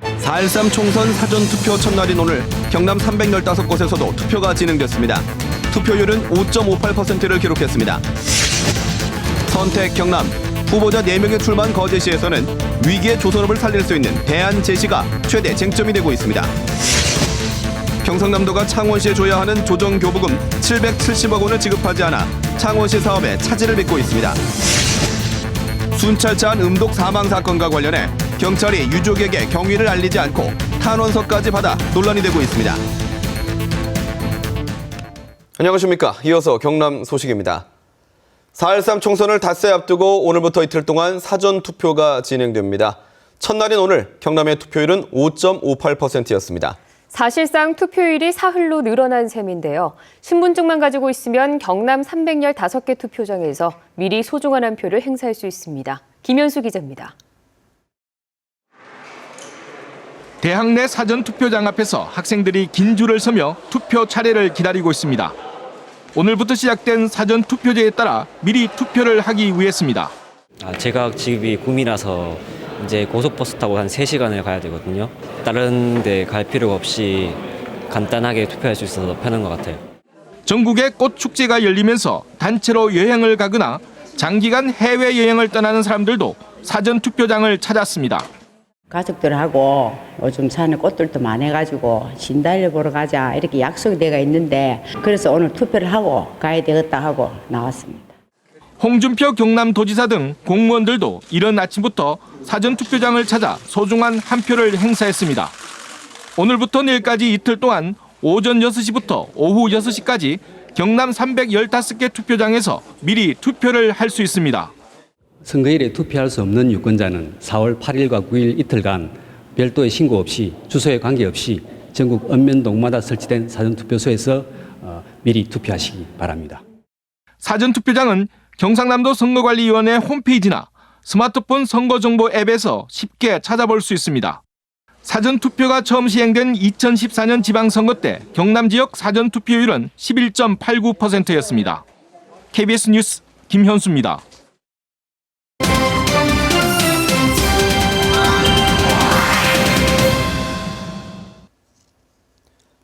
4.13 총선 사전투표 첫날인 오늘 경남 315곳에서도 투표가 진행됐습니다. 투표율은 5.58%를 기록했습니다. 선택 경남 후보자 4명의 출마한 거제시에서는 위기의 조선업을 살릴 수 있는 대안 제시가 최대 쟁점이 되고 있습니다. 경상남도가 창원시에 줘야 하는 조정교부금 770억 원을 지급하지 않아 창원시 사업에 차질을 빚고 있습니다. 순찰차한 음독 사망 사건과 관련해 경찰이 유족에게 경위를 알리지 않고 탄원서까지 받아 논란이 되고 있습니다. 안녕하십니까. 이어서 경남 소식입니다. 4.13 총선을 닷새 앞두고 오늘부터 이틀 동안 사전투표가 진행됩니다. 첫날인 오늘 경남의 투표율은 5.58%였습니다. 사실상 투표율이 사흘로 늘어난 셈인데요. 신분증만 가지고 있으면 경남 315개 투표장에서 미리 소중한 한 표를 행사할 수 있습니다. 김현수 기자입니다. 대학 내 사전투표장 앞에서 학생들이 긴 줄을 서며 투표 차례를 기다리고 있습니다. 오늘부터 시작된 사전투표제에 따라 미리 투표를 하기 위해서입니다. 제가 집이 구미라서 이제 고속버스 타고 한 3시간을 가야 되거든요. 다른 데 갈 필요가 없이 간단하게 투표할 수 있어서 편한 것 같아요. 전국에 꽃축제가 열리면서 단체로 여행을 가거나 장기간 해외여행을 떠나는 사람들도 사전투표장을 찾았습니다. 가족들하고 요즘 산에 꽃들도 많아가지고 신달려 보러 가자 이렇게 약속이 돼가 있는데 그래서 오늘 투표를 하고 가야 되겠다 하고 나왔습니다. 홍준표 경남도지사 등 공무원들도 이른 아침부터 사전투표장을 찾아 소중한 한 표를 행사했습니다. 오늘부터 내일까지 이틀 동안 오전 6시부터 오후 6시까지 경남 315개 투표장에서 미리 투표를 할 수 있습니다. 선거일에 투표할 수 없는 유권자는 4월 8일과 9일 이틀간 별도의 신고 없이 주소에 관계없이 전국 읍면동마다 설치된 사전투표소에서 미리 투표하시기 바랍니다. 사전투표장은 경상남도 선거관리위원회 홈페이지나 스마트폰 선거정보 앱에서 쉽게 찾아볼 수 있습니다. 사전투표가 처음 시행된 2014년 지방선거 때 경남 지역 사전투표율은 11.89%였습니다. KBS 뉴스 김현수입니다.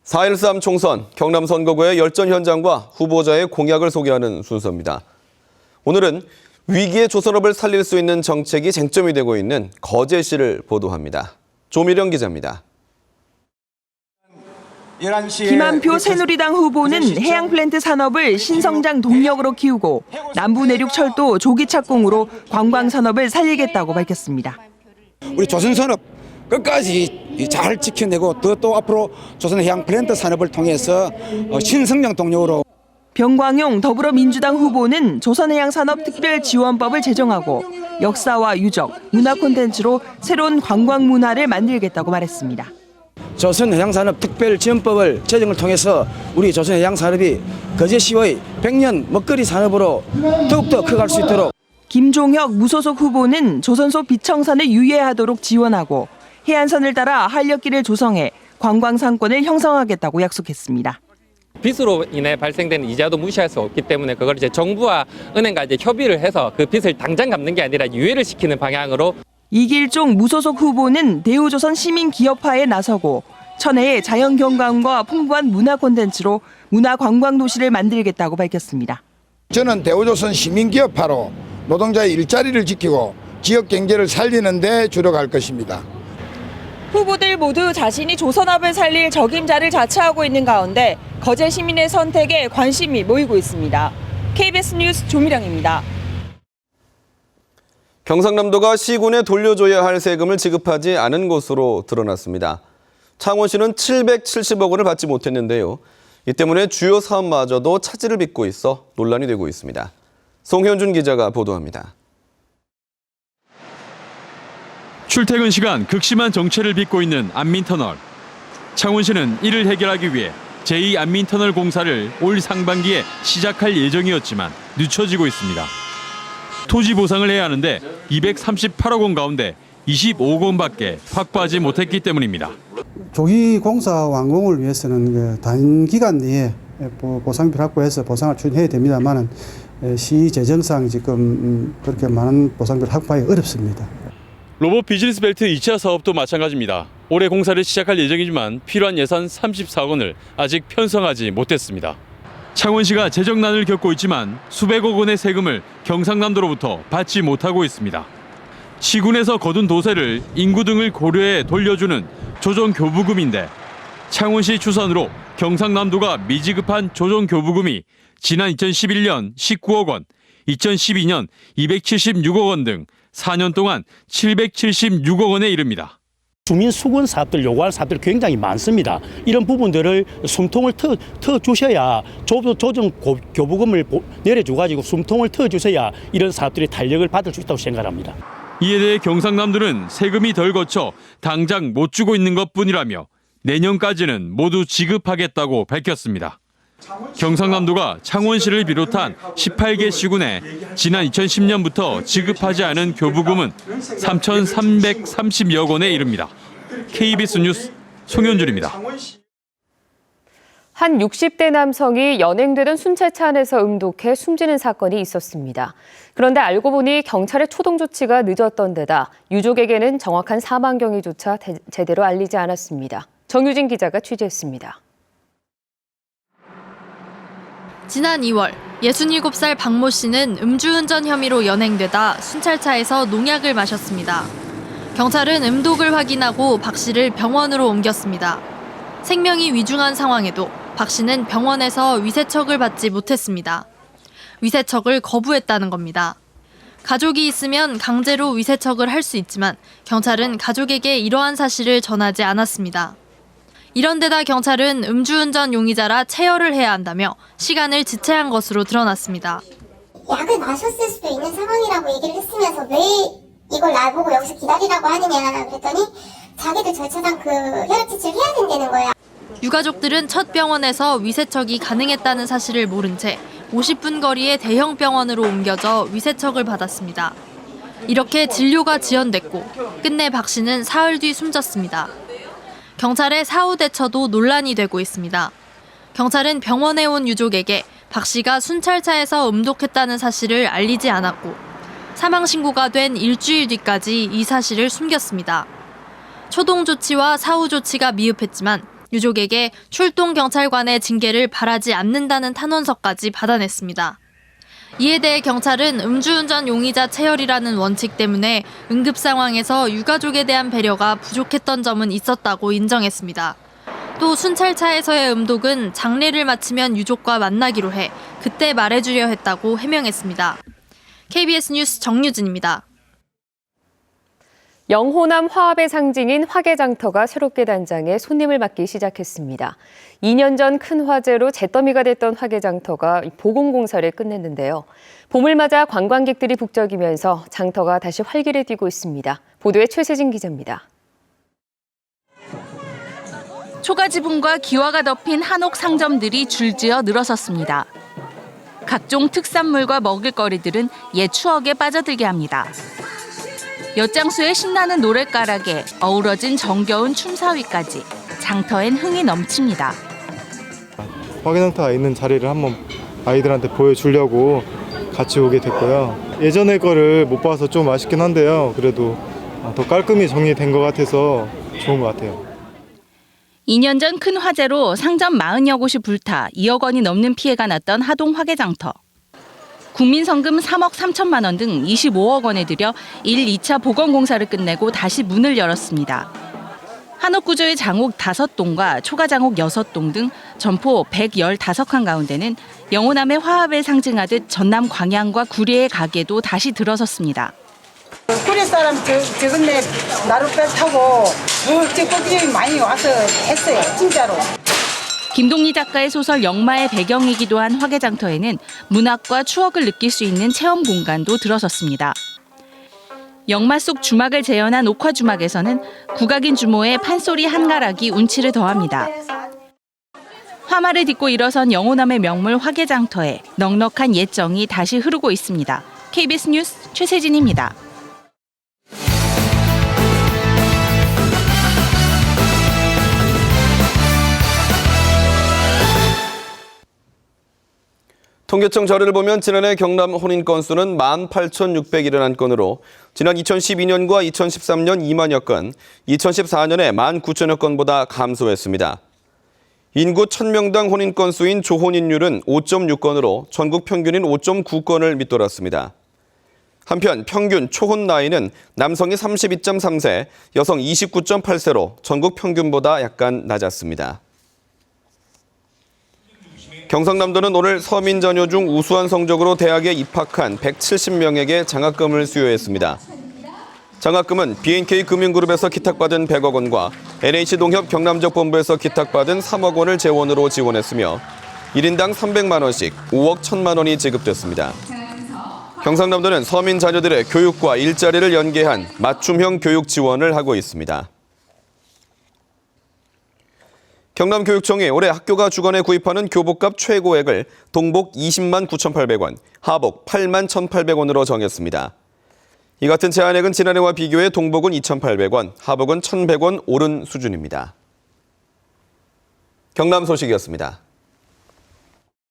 (4.13) 총선 경남 선거구의 열전 현장과 후보자의 공약을 소개하는 순서입니다. 오늘은 위기의 조선업을 살릴 수 있는 정책이 쟁점이 되고 있는 거제시를 보도합니다. 조미령 기자입니다. 김한표 새누리당 후보는 해양 플랜트 산업을 신성장 동력으로 키우고 남부 내륙 철도 조기 착공으로 관광 산업을 살리겠다고 밝혔습니다. 우리 조선산업 끝까지 잘 지켜내고 또 앞으로 조선 해양 플랜트 산업을 통해서 신성장 동력으로. 병광용 더불어민주당 후보는 조선해양산업특별지원법을 제정하고 역사와 유적, 문화 콘텐츠로 새로운 관광 문화를 만들겠다고 말했습니다. 조선해양산업특별지원법을 제정을 통해서 우리 조선해양산업이 거제시의 100년 먹거리 산업으로 더욱더 커갈 수 있도록. 김종혁 무소속 후보는 조선소 비청선을 유예하도록 지원하고 해안선을 따라 한력길을 조성해 관광 상권을 형성하겠다고 약속했습니다. 빚으로 인해 발생되는 이자도 무시할 수 없기 때문에 그걸 이제 정부와 은행과 이제 협의를 해서 그 빚을 당장 갚는 게 아니라 유예를 시키는 방향으로. 이길종 무소속 후보는 대우조선 시민기업화에 나서고 천혜의 자연경관과 풍부한 문화 콘텐츠로 문화관광도시를 만들겠다고 밝혔습니다. 저는 대우조선 시민기업화로 노동자의 일자리를 지키고 지역 경제를 살리는 데 주력할 것입니다. 후보들 모두 자신이 조선업을 살릴 적임자를 자처하고 있는 가운데 거제 시민의 선택에 관심이 모이고 있습니다. KBS 뉴스 조미령입니다. 경상남도가 시군에 돌려줘야 할 세금을 지급하지 않은 것으로 드러났습니다. 창원시는 770억 원을 받지 못했는데요. 이 때문에 주요 사업마저도 차질을 빚고 있어 논란이 되고 있습니다. 송현준 기자가 보도합니다. 출퇴근 시간 극심한 정체를 빚고 있는 안민터널. 창원시는 이를 해결하기 위해 제2안민터널 공사를 올 상반기에 시작할 예정이었지만 늦춰지고 있습니다. 토지 보상을 해야 하는데 238억 원 가운데 25억 원밖에 확보하지 못했기 때문입니다. 조기 공사 완공을 위해서는 단기간 내에 보상비를 확보해서 보상을 추진해야 됩니다만 시 재정상 지금 그렇게 많은 보상비를 확보하기 어렵습니다. 로봇 비즈니스 벨트 2차 사업도 마찬가지입니다. 올해 공사를 시작할 예정이지만 필요한 예산 34억 원을 아직 편성하지 못했습니다. 창원시가 재정난을 겪고 있지만 수백억 원의 세금을 경상남도로부터 받지 못하고 있습니다. 시군에서 거둔 도세를 인구 등을 고려해 돌려주는 조정교부금인데 창원시 추산으로 경상남도가 미지급한 조정교부금이 지난 2011년 19억 원, 2012년 276억 원 등 4년 동안 776억 원에 이릅니다. 주민 수건 사업들 요구할 사업들이 굉장히 많습니다. 이런 부분들을 숨통을 터 주셔야 조정 교부금을 내려줘 가지고 숨통을 터 주셔야 이런 사업들이 탄력을 받을 수 있다고 생각합니다. 이에 대해 경상남도는 세금이 덜 거쳐 당장 못 주고 있는 것뿐이라며 내년까지는 모두 지급하겠다고 밝혔습니다. 경상남도가 창원시를 비롯한 18개 시군에 지난 2010년부터 지급하지 않은 교부금은 3,330여 원에 이릅니다. KBS 뉴스 송현준입니다. 한 60대 남성이 연행되던 순찰차 안에서 음독해 숨지는 사건이 있었습니다. 그런데 알고 보니 경찰의 초동 조치가 늦었던 데다 유족에게는 정확한 사망 경위조차 제대로 알리지 않았습니다. 정유진 기자가 취재했습니다. 지난 2월 67살 박모 씨는 음주운전 혐의로 연행되다 순찰차에서 농약을 마셨습니다. 경찰은 음독을 확인하고 박 씨를 병원으로 옮겼습니다. 생명이 위중한 상황에도 박 씨는 병원에서 위세척을 받지 못했습니다. 위세척을 거부했다는 겁니다. 가족이 있으면 강제로 위세척을 할 수 있지만 경찰은 가족에게 이러한 사실을 전하지 않았습니다. 이런 데다 경찰은 음주운전 용의자라 체열을 해야 한다며 시간을 지체한 것으로 드러났습니다. 약을 마셨을 수도 있는 상황이라고 얘기를 했으면서 왜 이걸 나보고 여기서 기다리라고 하느냐 그랬더니 자기들 절차상 그 혈액 지치를 해야 된다는 거예요. 유가족들은 첫 병원에서 위세척이 가능했다는 사실을 모른 채 50분 거리의 대형 병원으로 옮겨져 위세척을 받았습니다. 이렇게 진료가 지연됐고 끝내 박 씨는 사흘 뒤 숨졌습니다. 경찰의 사후 대처도 논란이 되고 있습니다. 경찰은 병원에 온 유족에게 박 씨가 순찰차에서 음독했다는 사실을 알리지 않았고 사망 신고가 된 일주일 뒤까지 이 사실을 숨겼습니다. 초동 조치와 사후 조치가 미흡했지만 유족에게 출동 경찰관의 징계를 바라지 않는다는 탄원서까지 받아냈습니다. 이에 대해 경찰은 음주운전 용의자 체열이라는 원칙 때문에 응급 상황에서 유가족에 대한 배려가 부족했던 점은 있었다고 인정했습니다. 또 순찰차에서의 음독은 장례를 마치면 유족과 만나기로 해 그때 말해주려 했다고 해명했습니다. KBS 뉴스 정유진입니다. 영호남 화합의 상징인 화개장터가 새롭게 단장해 손님을 받기 시작했습니다. 2년 전 큰 화재로 잿더미가 됐던 화개장터가 보건공사를 끝냈는데요. 봄을 맞아 관광객들이 북적이면서 장터가 다시 활기를 띠고 있습니다. 보도에 최세진 기자입니다. 초가 지붕과 기와가 덮인 한옥 상점들이 줄지어 늘어섰습니다. 각종 특산물과 먹을거리들은 옛 추억에 빠져들게 합니다. 엿장수의 신나는 노랫가락에 어우러진 정겨운 춤사위까지 장터엔 흥이 넘칩니다. 화개장터가 있는 자리를 한번 아이들한테 보여주려고 같이 오게 됐고요. 예전의 거를 못 봐서 좀 아쉽긴 한데요. 그래도 더 깔끔히 정리된 것 같아서 좋은 것 같아요. 2년 전 큰 화재로 상점 40여 곳이 불타 2억 원이 넘는 피해가 났던 하동 화개장터. 국민성금 3억 3천만 원 등 25억 원에 들여 1, 2차 복원공사를 끝내고 다시 문을 열었습니다. 한옥 구조의 장옥 5동과 초가 장옥 6동 등 점포 115칸 가운데는 영호남의 화합을 상징하듯 전남 광양과 구례의 가게도 다시 들어섰습니다. 구례 사람 저근데 나룻배 타고 저거들이 많이 와서 했어요, 진짜로. 김동리 작가의 소설 영마의 배경이기도 한 화개장터에는 문학과 추억을 느낄 수 있는 체험 공간도 들어섰습니다. 영마 속 주막을 재현한 옥화주막에서는 국악인 주모의 판소리 한가락이 운치를 더합니다. 화마를 딛고 일어선 영호남의 명물 화개장터에 넉넉한 옛정이 다시 흐르고 있습니다. KBS 뉴스 최세진입니다. 통계청 자료를 보면 지난해 경남 혼인 건수는 18,671건으로 지난 2012년과 2013년 2만여 건, 2014년에 19,000여 건보다 감소했습니다. 인구 1,000명당 혼인 건수인 조혼인율은 5.6건으로 전국 평균인 5.9건을 밑돌았습니다. 한편 평균 초혼 나이는 남성이 32.3세, 여성 29.8세로 전국 평균보다 약간 낮았습니다. 경상남도는 오늘 서민 자녀 중 우수한 성적으로 대학에 입학한 170명에게 장학금을 수여했습니다. 장학금은 B&K 금융그룹에서 기탁받은 100억 원과 NH농협 경남지역본부에서 기탁받은 3억 원을 재원으로 지원했으며 1인당 300만 원씩 5억 1천만 원이 지급됐습니다. 경상남도는 서민 자녀들의 교육과 일자리를 연계한 맞춤형 교육 지원을 하고 있습니다. 경남교육청이 올해 학교가 주관에 구입하는 교복값 최고액을 동복 20만 9,800원, 하복 8만 1,800원으로 정했습니다. 이 같은 제한액은 지난해와 비교해 동복은 2,800원, 하복은 1,100원 오른 수준입니다. 경남 소식이었습니다.